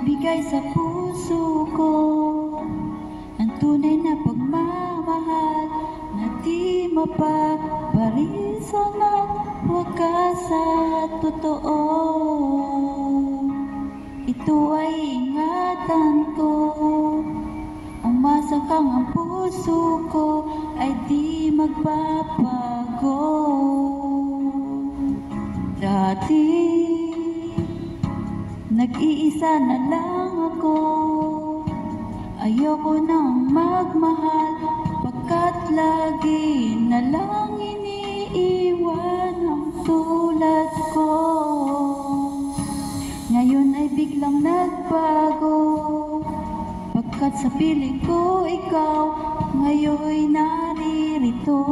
ibigay sa puso ko ang tunay na pagmamahal na di mapaparisan at wakas at totoo. Ito ay ingatan ko, umasa kang ang puso ko ay di magbabago. Dati nag-iisa na lang ako, ayoko nang magmahal pagkat lagi na lang iniiwan ang tulad ko. Ngayon ay biglang nagbago, pagkat sa piling ko ikaw ngayon'y naririto.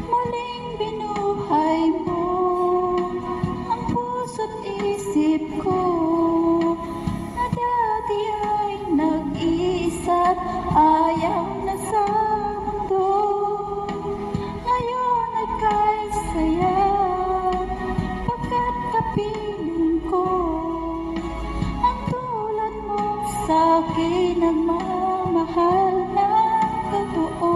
Muling binuhay mo ang puso't isip ko na dati ay nag-iisa't ayaw na sa mundo. Ngayon ay kay saya pagkat kapiling ko ang tulad mo sa'kin nagmamahal na totoo.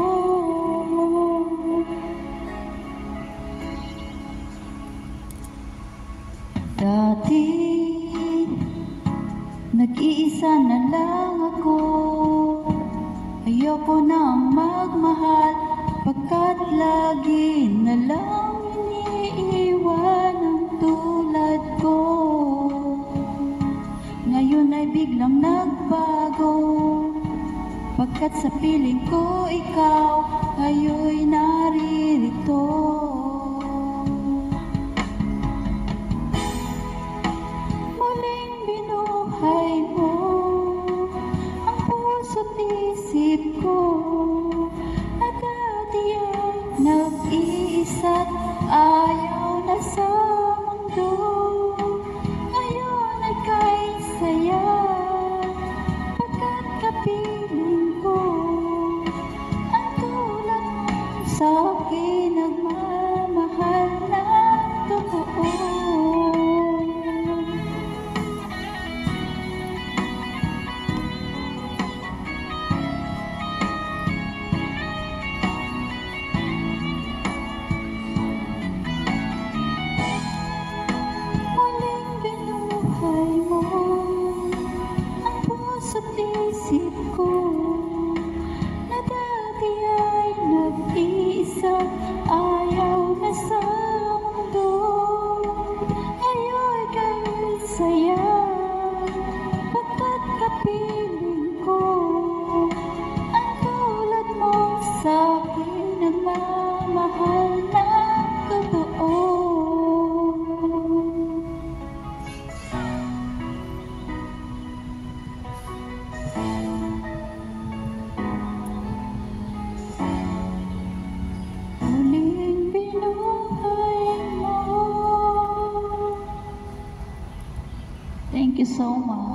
Dati nag-iisa na lang ako, ayoko nang magmahal pagkat lagi na lang iniiwan ang tulad ko. Ngayon ay biglang nagbago, pagkat sa piling ko ikaw ngayon'y naririto. Muling binuhay mo ang puso't isip ko na dati ay nag-iisa't ayaw na sa mundo. Ngayon ay kay saya pagkat kapiling ko ang tulad mo sa'kin nagmamahal na totoo. Puso't isip ko na dati ay nag-iisa ayaw na sa mundo. Ngayon kay saya pagkat kapiling ko ang tulad mo sa'kin nagmamahal na totoo. Thank you so much.